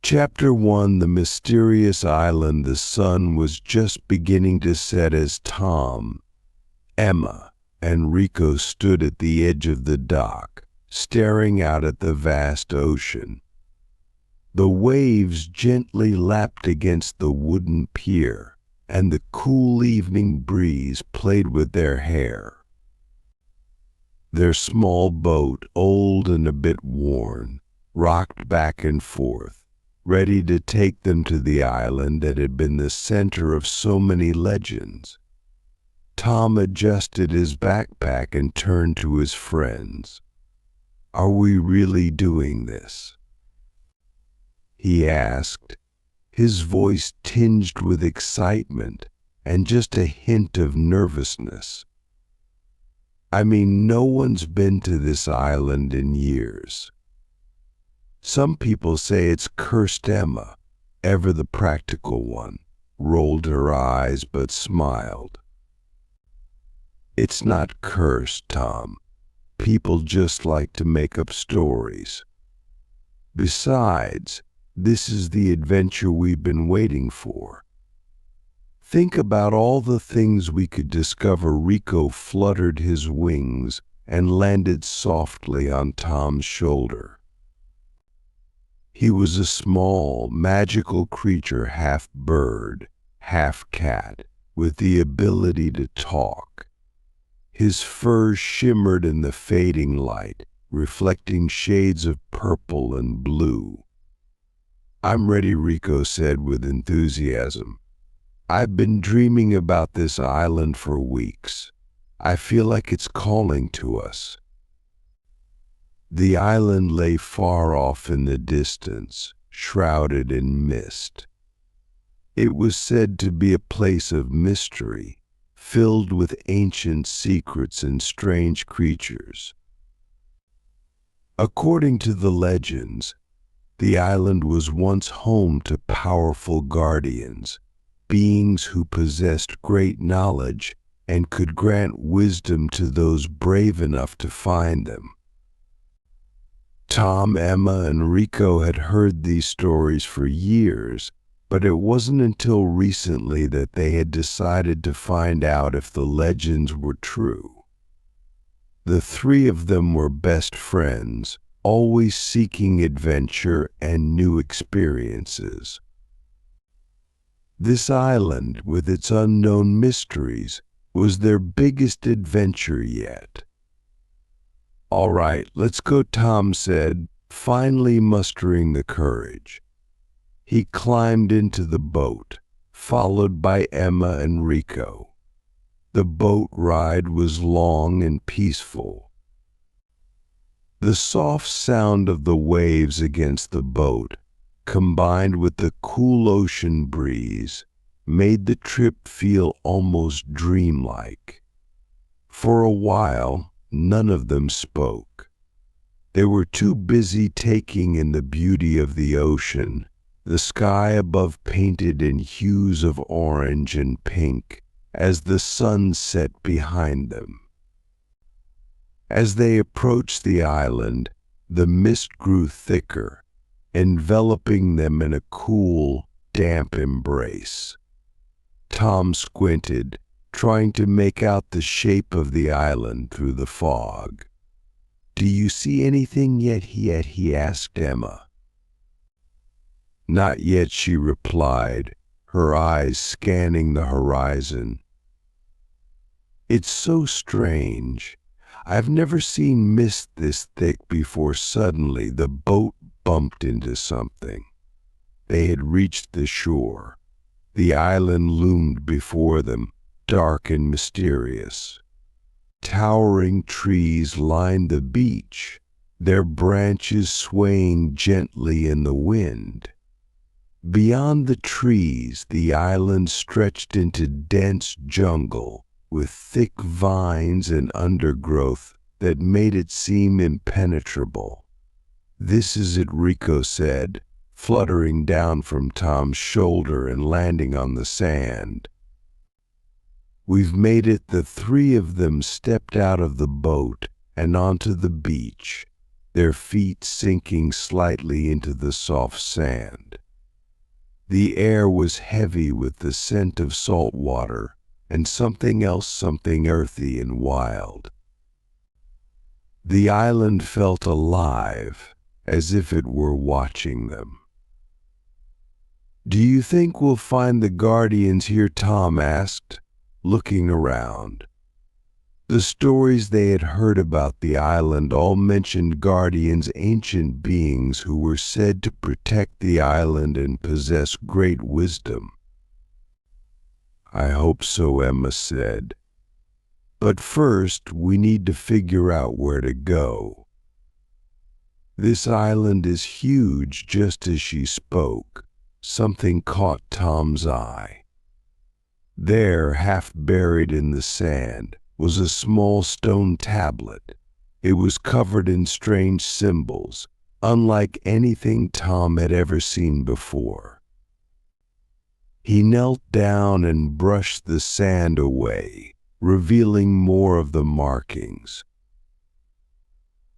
Chapter 1: The Mysterious Island. The sun was just beginning to set as Tom, Emma, and Rico stood at the edge of the dock, staring out at the vast ocean. The waves gently lapped against the wooden pier, and the cool evening breeze played with their hair. Their small boat, old and a bit worn, rocked back and forth, ready to take them to the island that had been the center of so many legends. Tom adjusted his backpack and turned to his friends. "Are we really doing this?" he asked, his voice tinged with excitement and just a hint of nervousness. "I mean, no one's been to this island in years. Some people say it's cursed." Emma, ever the practical one, rolled her eyes but smiled. "It's not cursed, Tom. People just like to make up stories. Besides, this is the adventure we've been waiting for. Think about all the things we could discover." Rico fluttered his wings and landed softly on Tom's shoulder. He was a small, magical creature, half bird, half cat, with the ability to talk. His fur shimmered in the fading light, reflecting shades of purple and blue. "I'm ready," Rico said with enthusiasm. "I've been dreaming about this island for weeks. I feel like it's calling to us." The island lay far off in the distance, shrouded in mist. It was said to be a place of mystery, filled with ancient secrets and strange creatures. According to the legends, the island was once home to powerful guardians, beings who possessed great knowledge and could grant wisdom to those brave enough to find them. Tom, Emma, and Rico had heard these stories for years, but it wasn't until recently that they had decided to find out if the legends were true. The three of them were best friends, always seeking adventure and new experiences. This island, with its unknown mysteries, was their biggest adventure yet. "All right, let's go," Tom said, finally mustering the courage. He climbed into the boat, followed by Emma and Rico. The boat ride was long and peaceful. The soft sound of the waves against the boat, combined with the cool ocean breeze, made the trip feel almost dreamlike. For a while, none of them spoke. They were too busy taking in the beauty of the ocean, the sky above painted in hues of orange and pink as the sun set behind them. As they approached the island, the mist grew thicker, enveloping them in a cool, damp embrace. Tom squinted, trying to make out the shape of the island through the fog. "Do you see anything yet?" he asked Emma. "Not yet," she replied, her eyes scanning the horizon. "It's so strange. I've never seen mist this thick before." Suddenly, the boat bumped into something. They had reached the shore. The island loomed before them, dark and mysterious. Towering trees lined the beach, their branches swaying gently in the wind. Beyond the trees, the island stretched into dense jungle with thick vines and undergrowth that made it seem impenetrable. "This is it," Rico said, fluttering down from Tom's shoulder and landing on the sand. "We've made it." The three of them stepped out of the boat and onto the beach, their feet sinking slightly into the soft sand. The air was heavy with the scent of salt water and something else, something earthy and wild. The island felt alive, as if it were watching them. "Do you think we'll find the guardians here?" Tom asked, looking around. The stories they had heard about the island all mentioned guardians, ancient beings who were said to protect the island and possess great wisdom. "I hope so," Emma said. "But first, we need to figure out where to go." This island is huge. Just as she spoke, something caught Tom's eye. There, half buried in the sand, was a small stone tablet. It was covered in strange symbols, unlike anything Tom had ever seen before. He knelt down and brushed the sand away, revealing more of the markings.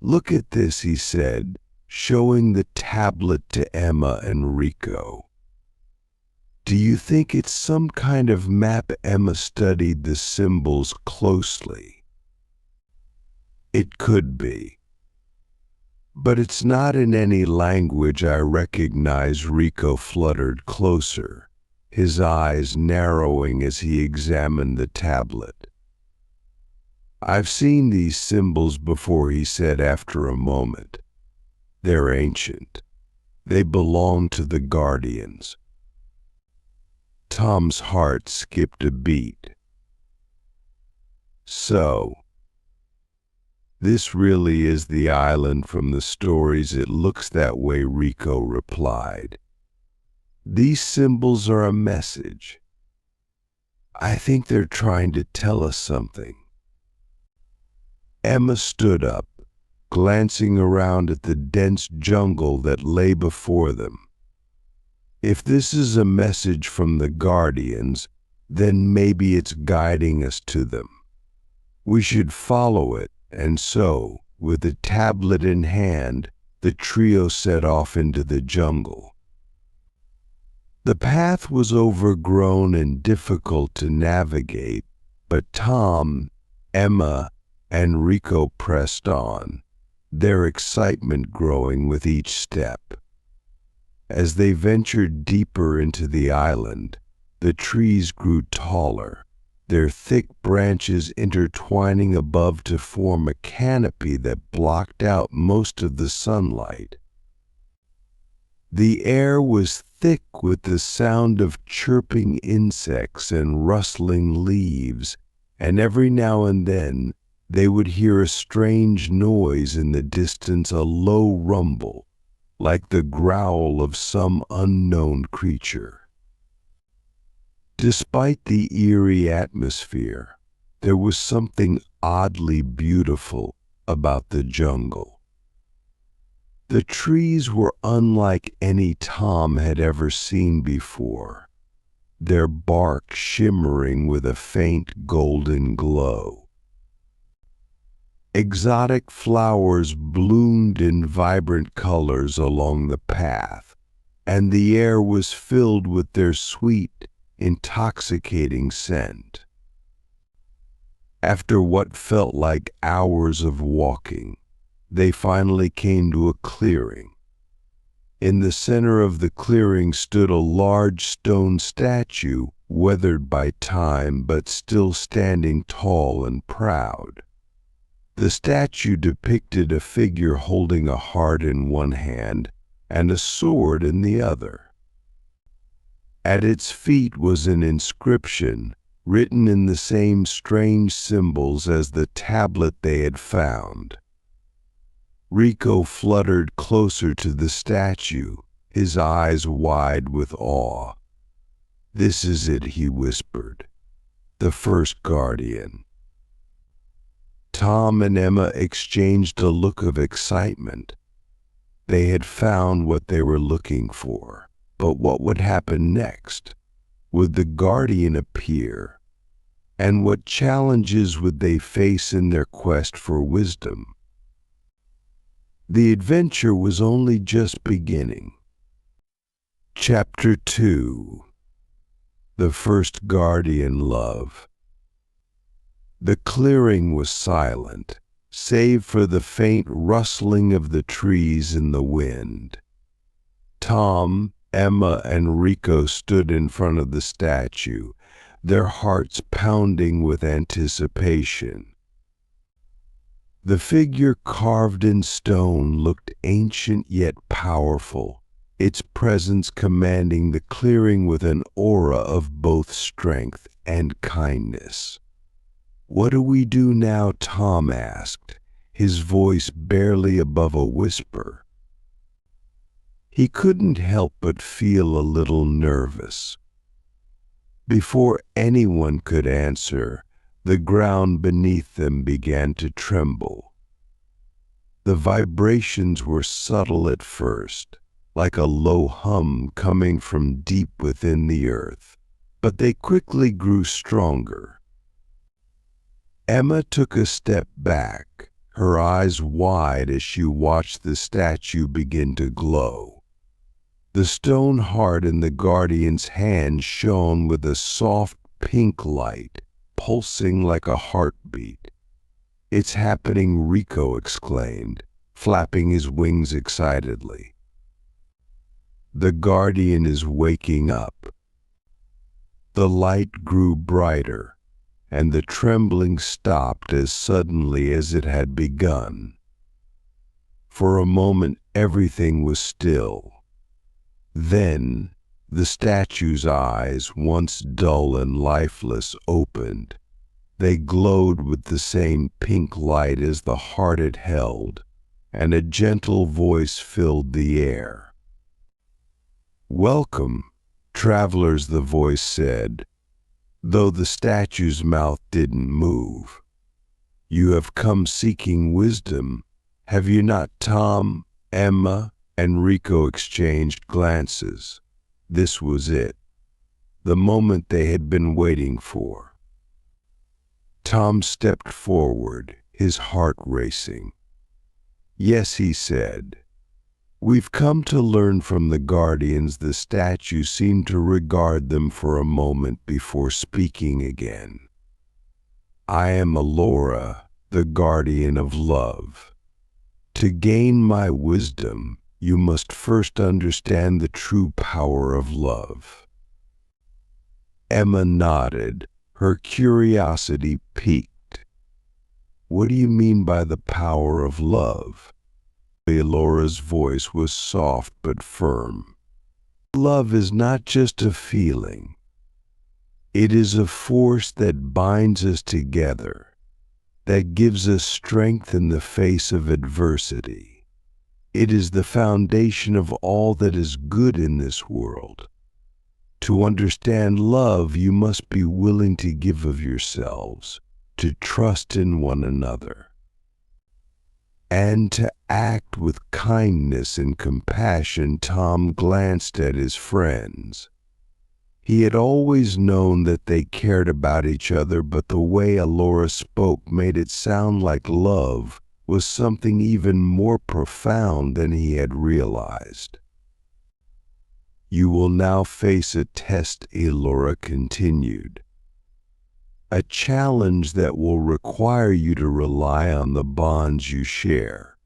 "Look at this," he said, showing the tablet to Emma and Rico. "Do you think it's some kind of map?" Emma studied the symbols closely. "It could be. But it's not in any language I recognize." Rico fluttered closer, his eyes narrowing as he examined the tablet. "I've seen these symbols before," he said after a moment. "They're ancient. They belong to the guardians." Tom's heart skipped a beat. "So, this really is the island from the stories?" "It looks that way," Rico replied. "These symbols are a message. I think they're trying to tell us something." Emma stood up, glancing around at the dense jungle that lay before them. "If this is a message from the guardians, then maybe it's guiding us to them. We should follow it." And so, with the tablet in hand, the trio set off into the jungle. The path was overgrown and difficult to navigate, but Tom, Emma, and Rico pressed on, their excitement growing with each step. As they ventured deeper into the island, the trees grew taller, their thick branches intertwining above to form a canopy that blocked out most of the sunlight. The air was thick with the sound of chirping insects and rustling leaves, and every now and then they would hear a strange noise in the distance, a low rumble, like the growl of some unknown creature. Despite the eerie atmosphere, there was something oddly beautiful about the jungle. The trees were unlike any Tom had ever seen before, their bark shimmering with a faint golden glow. Exotic flowers bloomed in vibrant colors along the path, and the air was filled with their sweet, intoxicating scent. After what felt like hours of walking, they finally came to a clearing. In the center of the clearing stood a large stone statue, weathered by time but still standing tall and proud. The statue depicted a figure holding a heart in one hand and a sword in the other. At its feet was an inscription, written in the same strange symbols as the tablet they had found. Rico fluttered closer to the statue, his eyes wide with awe. "This is it," he whispered. "The first guardian." Tom and Emma exchanged a look of excitement. They had found what they were looking for, but what would happen next? Would the guardian appear? And what challenges would they face in their quest for wisdom? The adventure was only just beginning. Chapter 2. The First Guardian Love. The clearing was silent, save for the faint rustling of the trees in the wind. Tom, Emma, and Rico stood in front of the statue, their hearts pounding with anticipation. The figure carved in stone looked ancient yet powerful, its presence commanding the clearing with an aura of both strength and kindness. "What do we do now?" Tom asked, his voice barely above a whisper. He couldn't help but feel a little nervous. Before anyone could answer, the ground beneath them began to tremble. The vibrations were subtle at first, like a low hum coming from deep within the earth, but they quickly grew stronger. Emma took a step back, her eyes wide as she watched the statue begin to glow. The stone heart in the guardian's hand shone with a soft pink light, pulsing like a heartbeat. "It's happening!" Rico exclaimed, flapping his wings excitedly. "The guardian is waking up." The light grew brighter, and the trembling stopped as suddenly as it had begun. For a moment everything was still. Then the statue's eyes, once dull and lifeless, opened. They glowed with the same pink light as the heart it held, and a gentle voice filled the air. "Welcome, travelers," the voice said, though the statue's mouth didn't move. "You have come seeking wisdom, have you not?" Tom, Emma, and Rico exchanged glances. This was it, the moment they had been waiting for. Tom stepped forward, his heart racing. "Yes," he said. "We've come to learn from the guardians." The statue seemed to regard them for a moment before speaking again. "I am Alora, the guardian of love. To gain my wisdom, you must first understand the true power of love." Emma nodded, her curiosity piqued. "What do you mean by the power of love?" Alora's voice was soft but firm. "Love is not just a feeling. It is a force that binds us together, that gives us strength in the face of adversity. It is the foundation of all that is good in this world. To understand love, you must be willing to give of yourselves, to trust in one another, and to act with kindness and compassion." Tom glanced at his friends. He had always known that they cared about each other, but the way Alora spoke made it sound like love was something even more profound than he had realized. "You will now face a test," Alora continued. "A challenge that will require you to rely on the bonds you share.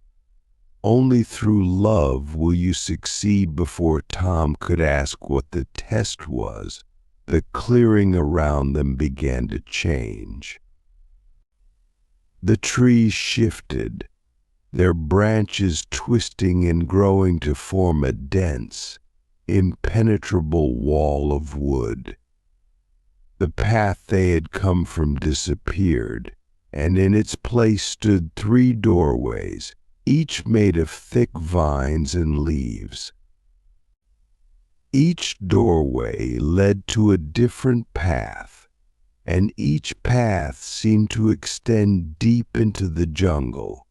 Only through love will you succeed." Before Tom could ask what the test was, the clearing around them began to change. The trees shifted, their branches twisting and growing to form a dense, impenetrable wall of wood. The path they had come from disappeared, and in its place stood 3 doorways, each made of thick vines and leaves. Each doorway led to a different path, and each path seemed to extend deep into the jungle,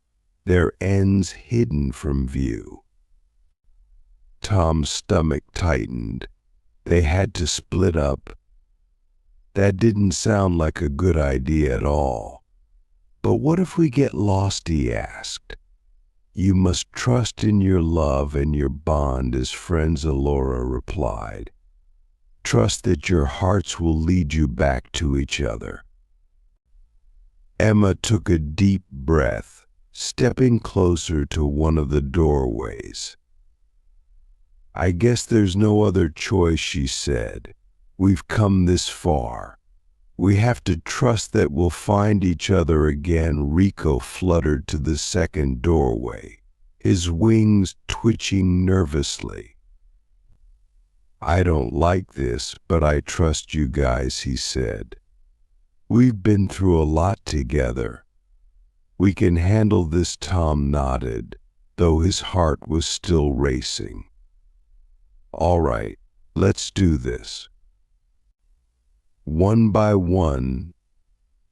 their ends hidden from view. Tom's stomach tightened. They had to split up. That didn't sound like a good idea at all. "But what if we get lost?" he asked. You must trust in your love and your bond as friends, Elora replied. Trust that your hearts will lead you back to each other. Emma took a deep breath, stepping closer to one of the doorways. I guess there's no other choice, she said. We've come this far. We have to trust that we'll find each other again. Rico fluttered to the second doorway, his wings twitching nervously. I don't like this, but I trust you guys, he said. We've been through a lot together. We can handle this. Tom nodded, though his heart was still racing. All right, let's do this. One by one,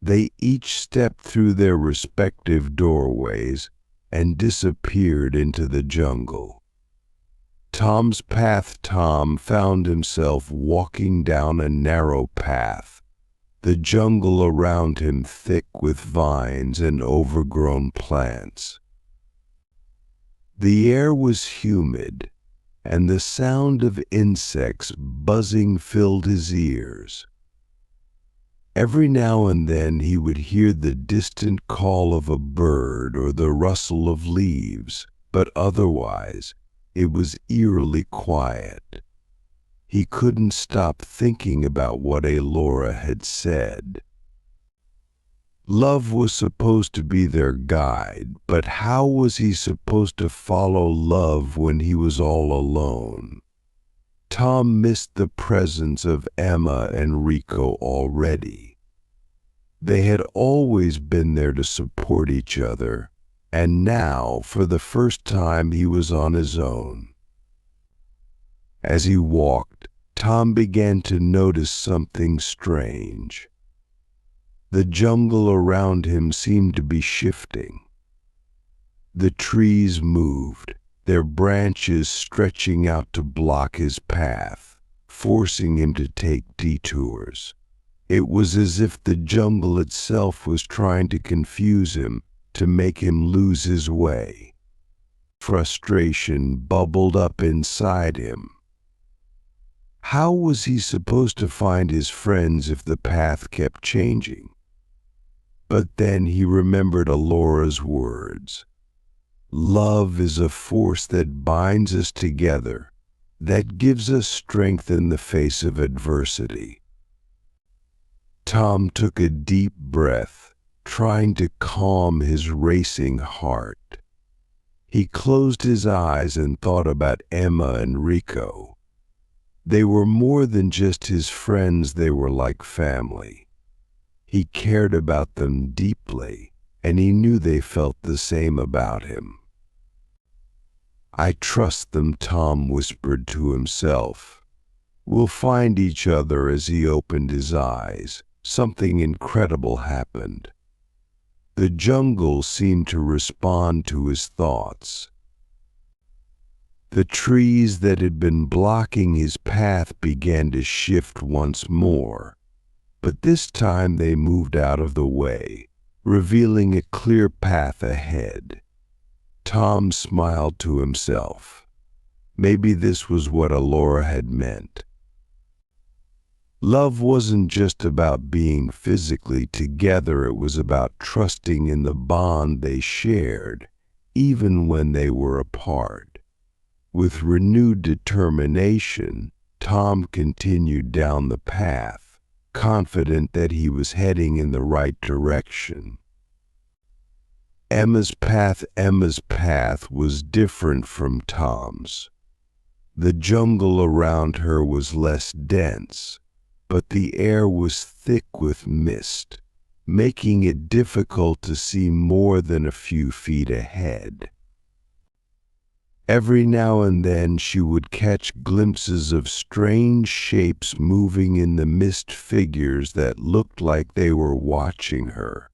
they each stepped through their respective doorways and disappeared into the jungle. Tom's path. Tom found himself walking down a narrow path, the jungle around him thick with vines and overgrown plants. The air was humid, and the sound of insects buzzing filled his ears. Every now and then he would hear the distant call of a bird or the rustle of leaves, but otherwise it was eerily quiet. He couldn't stop thinking about what Elora had said. Love was supposed to be their guide, but how was he supposed to follow love when he was all alone? Tom missed the presence of Emma and Rico already. They had always been there to support each other, and now, for the first time, he was on his own. As he walked, Tom began to notice something strange. The jungle around him seemed to be shifting. The trees moved, their branches stretching out to block his path, forcing him to take detours. It was as if the jungle itself was trying to confuse him, to make him lose his way. Frustration bubbled up inside him. How was he supposed to find his friends if the path kept changing? But then he remembered Elora's words. Love is a force that binds us together, that gives us strength in the face of adversity. Tom took a deep breath, trying to calm his racing heart. He closed his eyes and thought about Emma and Rico. They were more than just his friends, they were like family. He cared about them deeply, and he knew they felt the same about him. I trust them, Tom whispered to himself. We'll find each other. As he opened his eyes, something incredible happened. The jungle seemed to respond to his thoughts. The trees that had been blocking his path began to shift once more, but this time they moved out of the way, revealing a clear path ahead. Tom smiled to himself. Maybe this was what Elora had meant. Love wasn't just about being physically together, it was about trusting in the bond they shared, even when they were apart. With renewed determination, Tom continued down the path, confident that he was heading in the right direction. Emma's path was different from Tom's. The jungle around her was less dense, but the air was thick with mist, making it difficult to see more than a few feet ahead. Every now and then she would catch glimpses of strange shapes moving in the mist, figures that looked like they were watching her,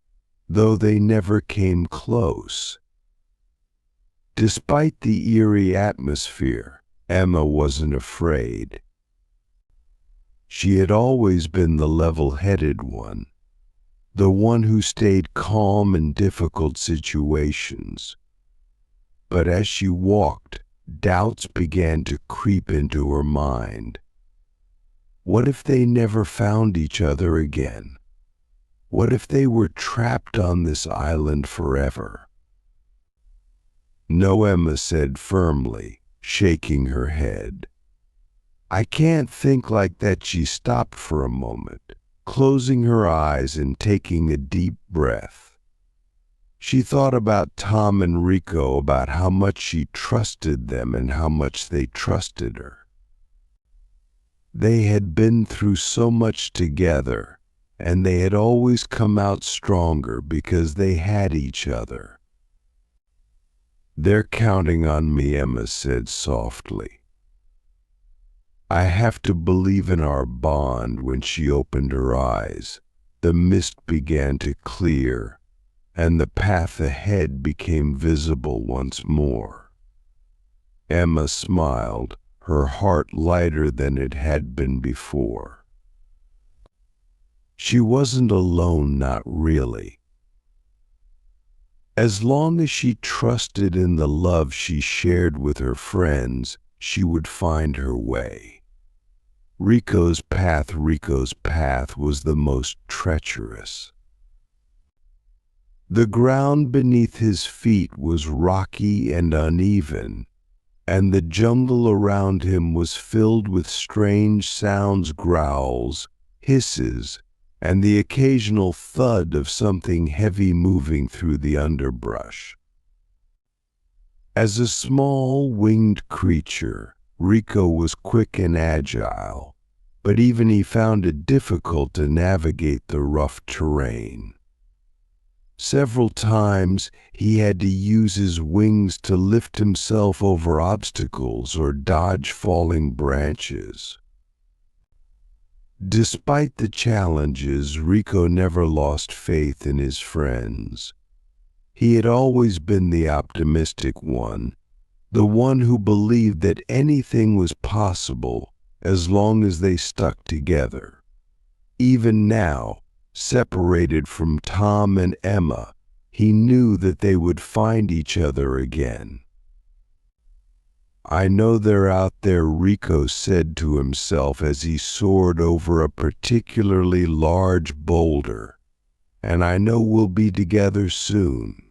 though they never came close. Despite the eerie atmosphere, Emma wasn't afraid. She had always been the level-headed one, the one who stayed calm in difficult situations. But as she walked, doubts began to creep into her mind. What if they never found each other again? What if they were trapped on this island forever? No, Emma said firmly, shaking her head. I can't think like that. She stopped for a moment, closing her eyes and taking a deep breath. She thought about Tom and Rico, about how much she trusted them and how much they trusted her. They had been through so much together, and they had always come out stronger because they had each other. They're counting on me, Emma said softly. I have to believe in our bond. When she opened her eyes, the mist began to clear, and the path ahead became visible once more. Emma smiled, her heart lighter than it had been before. She wasn't alone, not really. As long as she trusted in the love she shared with her friends, she would find her way. Rico's path was the most treacherous. The ground beneath his feet was rocky and uneven, and the jungle around him was filled with strange sounds, growls, hisses, and the occasional thud of something heavy moving through the underbrush. As a small winged creature, Rico was quick and agile, but even he found it difficult to navigate the rough terrain. Several times he had to use his wings to lift himself over obstacles or dodge falling branches. Despite the challenges, Rico never lost faith in his friends. He had always been the optimistic one, the one who believed that anything was possible as long as they stuck together. Even now, separated from Tom and Emma, he knew that they would find each other again. I know they're out there, Rico said to himself as he soared over a particularly large boulder, and I know we'll be together soon.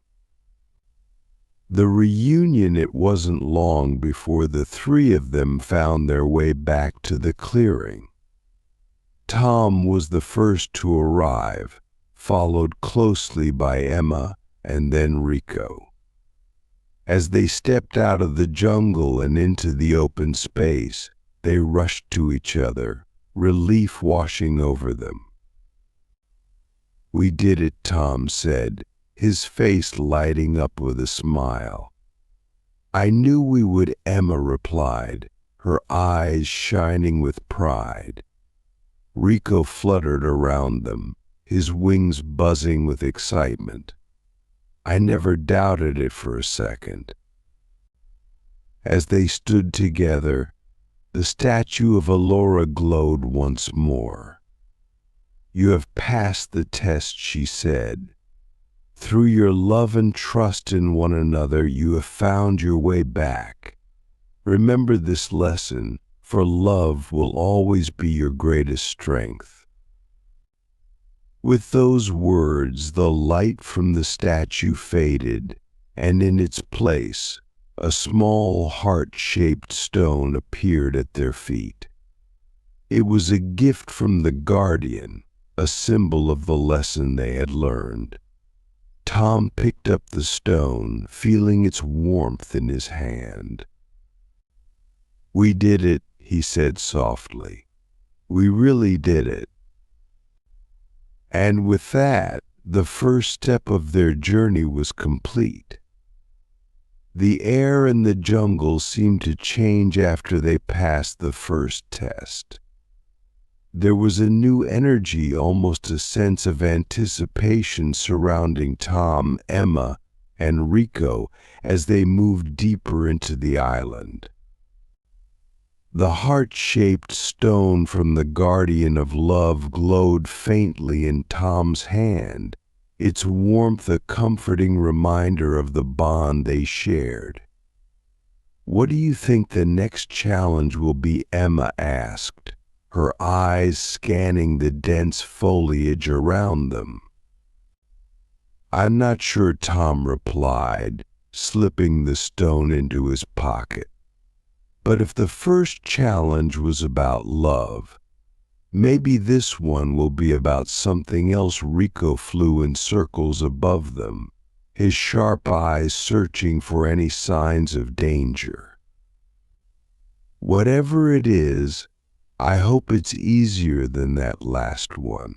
The reunion, it wasn't long before the three of them found their way back to the clearing. Tom was the first to arrive, followed closely by Emma and then Rico. As they stepped out of the jungle and into the open space, they rushed to each other, relief washing over them. We did it, Tom said, his face lighting up with a smile. I knew we would, Emma replied, her eyes shining with pride. Rico fluttered around them, his wings buzzing with excitement. I never doubted it for a second. As they stood together, the statue of Elora glowed once more. You have passed the test, she said. Through your love and trust in one another, you have found your way back. Remember this lesson, for love will always be your greatest strength. With those words, the light from the statue faded, and in its place, a small heart-shaped stone appeared at their feet. It was a gift from the guardian, a symbol of the lesson they had learned. Tom picked up the stone, feeling its warmth in his hand. We did it, he said softly. We really did it. And with that, the first step of their journey was complete. The air in the jungle seemed to change after they passed the first test. There was a new energy, almost a sense of anticipation surrounding Tom, Emma, and Rico as they moved deeper into the island. The heart-shaped stone from the guardian of love glowed faintly in Tom's hand, its warmth a comforting reminder of the bond they shared. "What do you think the next challenge will be?" Emma asked, her eyes scanning the dense foliage around them. "I'm not sure," Tom replied, slipping the stone into his pocket. "But if the first challenge was about love, maybe this one will be about something else." Rico flew in circles above them, his sharp eyes searching for any signs of danger. "Whatever it is, I hope it's easier than that last one.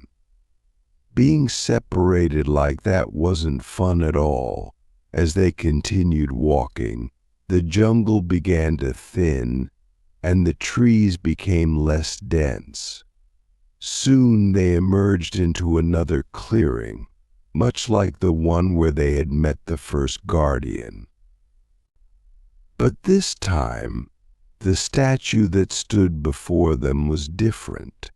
Being separated like that wasn't fun at all." As they continued walking, the jungle began to thin, and the trees became less dense. Soon they emerged into another clearing, much like the one where they had met the first guardian. But this time, the statue that stood before them was different.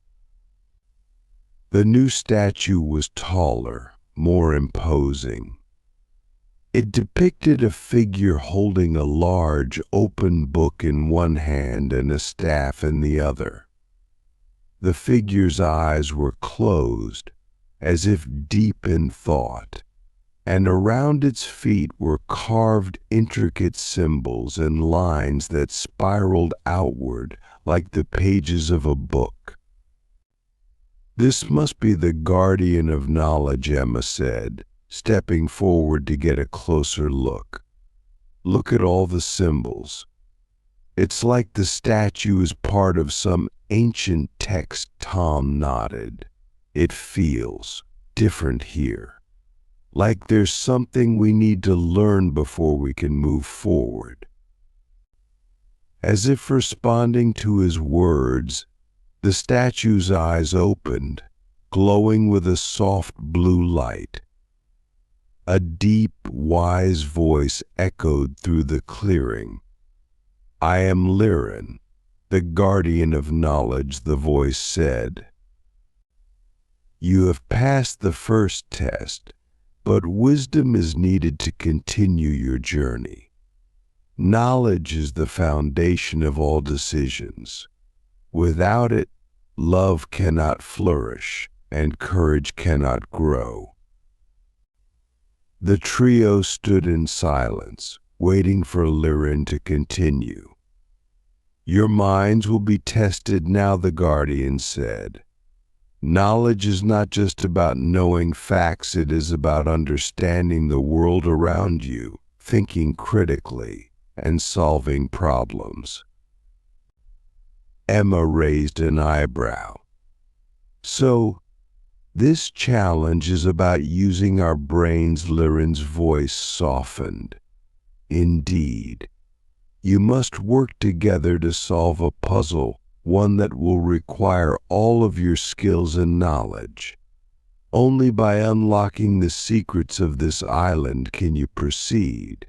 The new statue was taller, more imposing. It depicted a figure holding a large, open book in one hand and a staff in the other. The figure's eyes were closed, as if deep in thought, and around its feet were carved intricate symbols and lines that spiraled outward like the pages of a book. "This must be the guardian of knowledge," Emma said, stepping forward to get a closer look. "Look at all the symbols. It's like the statue is part of some ancient text." Tom nodded. "It feels different here, like there's something we need to learn before we can move forward." As if responding to his words, the statue's eyes opened, glowing with a soft blue light. A deep, wise voice echoed through the clearing. "I am Liren, the guardian of knowledge," the voice said. "You have passed the first test, but wisdom is needed to continue your journey. Knowledge is the foundation of all decisions. Without it, love cannot flourish and courage cannot grow." The trio stood in silence, waiting for Liren to continue. "Your minds will be tested now," the guardian said. "Knowledge is not just about knowing facts, it is about understanding the world around you, thinking critically, and solving problems." Emma raised an eyebrow. "So, this challenge is about using our brains," Liren's voice softened. "Indeed. You must work together to solve a puzzle, one that will require all of your skills and knowledge. Only by unlocking the secrets of this island can you proceed."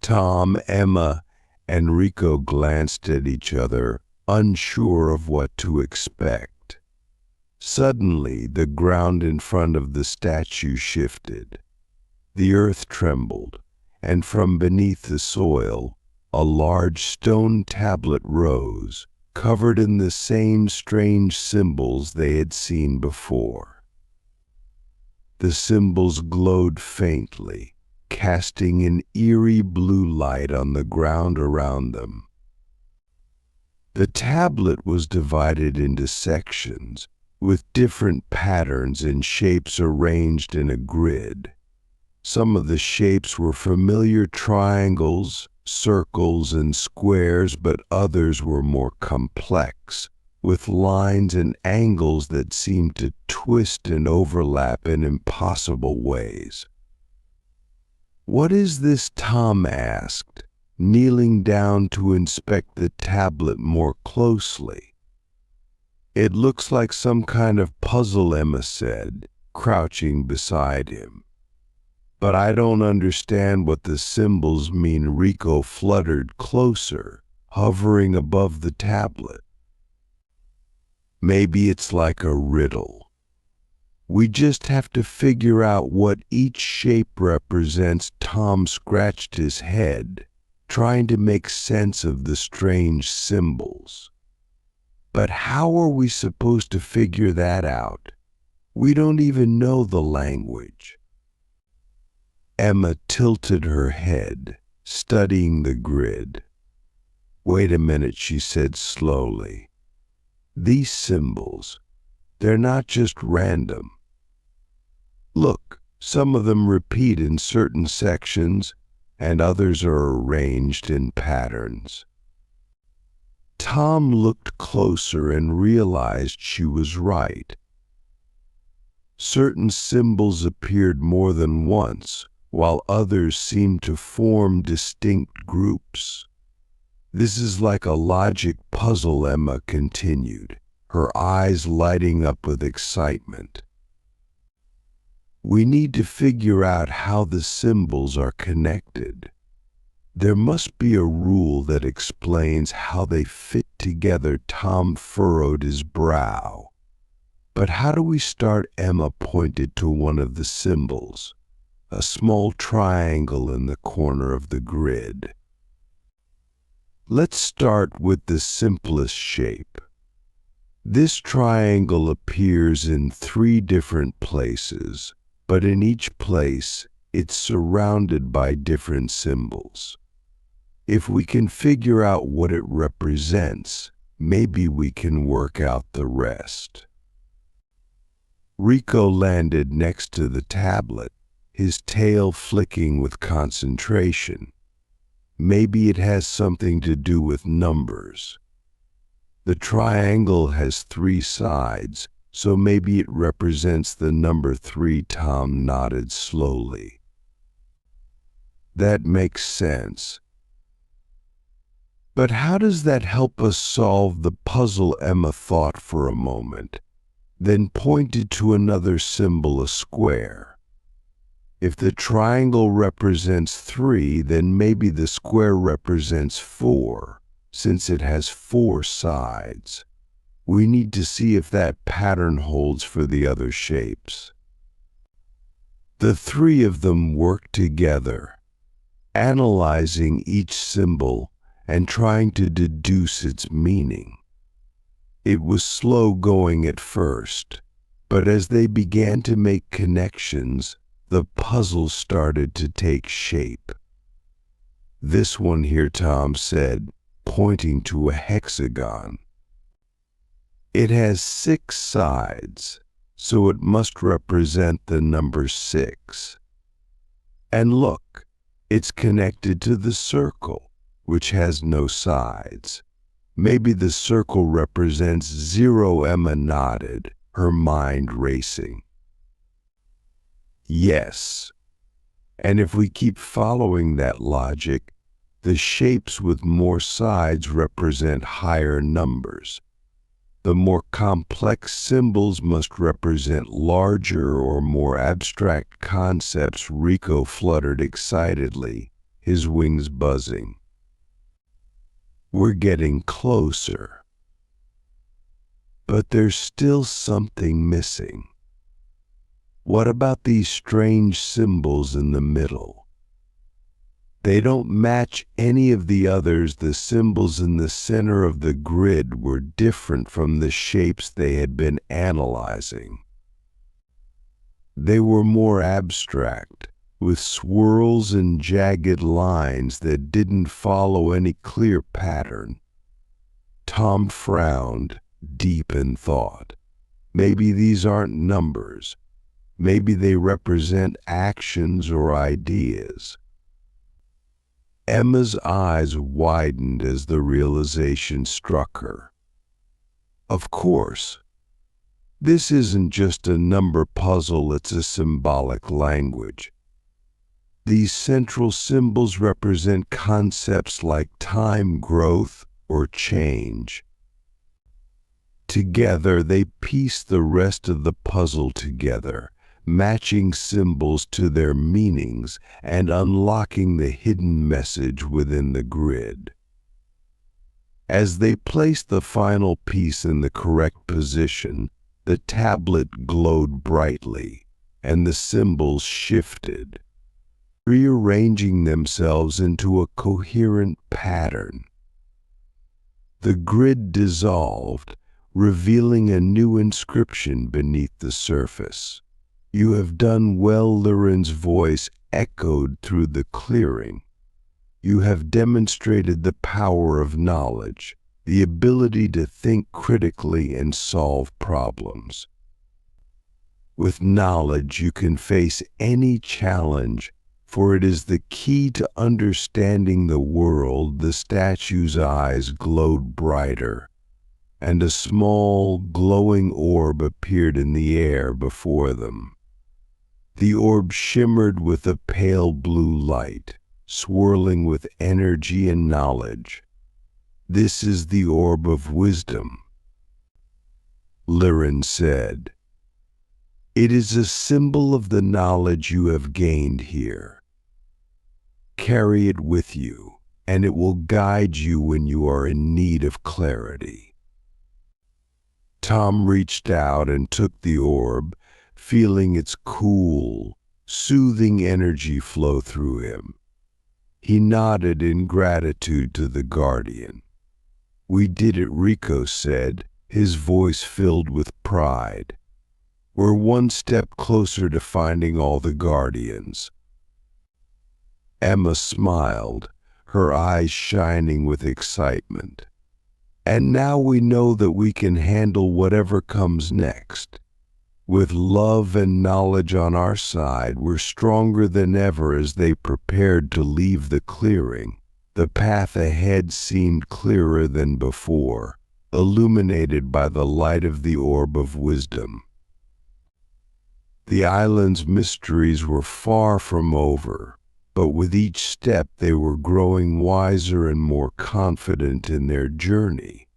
Tom, Emma, and Rico glanced at each other, unsure of what to expect. Suddenly, the ground in front of the statue shifted. The earth trembled, and from beneath the soil, a large stone tablet rose, covered in the same strange symbols they had seen before. The symbols glowed faintly, casting an eerie blue light on the ground around them. The tablet was divided into sections, with different patterns and shapes arranged in a grid. Some of the shapes were familiar triangles, circles, and squares, but others were more complex, with lines and angles that seemed to twist and overlap in impossible ways. "What is this?" Tom asked, kneeling down to inspect the tablet more closely. "It looks like some kind of puzzle," Emma said, crouching beside him. "But I don't understand what the symbols mean." Rico fluttered closer, hovering above the tablet. "Maybe it's like a riddle. We just have to figure out what each shape represents." Tom scratched his head, trying to make sense of the strange symbols. But how are we supposed to figure that out? We don't even know the language. Emma tilted her head, studying the grid. Wait a minute, she said slowly. These symbols, they're not just random. Look, some of them repeat in certain sections, and others are arranged in patterns. Tom looked closer and realized she was right. Certain symbols appeared more than once, while others seemed to form distinct groups. This is like a logic puzzle, Emma continued, her eyes lighting up with excitement. We need to figure out how the symbols are connected. There must be a rule that explains how they fit together. Tom furrowed his brow. But how do we start? Emma pointed to one of the symbols, a small triangle in the corner of the grid. Let's start with the simplest shape. This triangle appears in 3 different places, but in each place, it's surrounded by different symbols. If we can figure out what it represents, maybe we can work out the rest. Rico landed next to the tablet, his tail flicking with concentration. Maybe it has something to do with numbers. The triangle has 3 sides, so maybe it represents the number 3. Tom nodded slowly. That makes sense. But how does that help us solve the puzzle? Emma thought for a moment, then pointed to another symbol, a square. If the triangle represents 3, then maybe the square represents 4, since it has 4 sides. We need to see if that pattern holds for the other shapes. The 3 of them worked together, analyzing each symbol and trying to deduce its meaning. It was slow going at first, but as they began to make connections, the puzzle started to take shape. This one here, Tom said, pointing to a hexagon. It has 6 sides, so it must represent the number 6. And look, it's connected to the circle, which has no sides. Maybe the circle represents 0. Emma nodded, her mind racing. Yes. And if we keep following that logic, the shapes with more sides represent higher numbers. The more complex symbols must represent larger or more abstract concepts. Rico fluttered excitedly, his wings buzzing. We're getting closer. But there's still something missing. What about these strange symbols in the middle? They don't match any of the others. The symbols in the center of the grid were different from the shapes they had been analyzing. They were more abstract, with swirls and jagged lines that didn't follow any clear pattern. Tom frowned, deep in thought. Maybe these aren't numbers. Maybe they represent actions or ideas. Emma's eyes widened as the realization struck her. Of course, this isn't just a number puzzle, it's a symbolic language. These central symbols represent concepts like time, growth, or change. Together, they piece the rest of the puzzle together, matching symbols to their meanings and unlocking the hidden message within the grid. As they placed the final piece in the correct position, the tablet glowed brightly, and the symbols shifted. rearranging themselves into a coherent pattern. The grid dissolved, revealing a new inscription beneath the surface. "You have done well," Liren's voice echoed through the clearing. "You have demonstrated the power of knowledge, the ability to think critically and solve problems. With knowledge, you can face any challenge, for it is the key to understanding the world." The statue's eyes glowed brighter, and a small, glowing orb appeared in the air before them. The orb shimmered with a pale blue light, swirling with energy and knowledge. "This is the orb of wisdom," Liren said. "It is a symbol of the knowledge you have gained here. Carry it with you, and it will guide you when you are in need of clarity." Tom reached out and took the orb, feeling its cool, soothing energy flow through him. He nodded in gratitude to the guardian. "We did it," Rico said, his voice filled with pride. "We're one step closer to finding all the guardians." Emma smiled, her eyes shining with excitement. "And now we know that we can handle whatever comes next. With love and knowledge on our side, we're stronger than ever." As they prepared to leave the clearing, the path ahead seemed clearer than before, illuminated by the light of the orb of wisdom. The island's mysteries were far from over, but with each step they were growing wiser and more confident in their journey.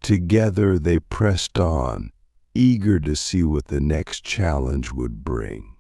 Together they pressed on, eager to see what the next challenge would bring.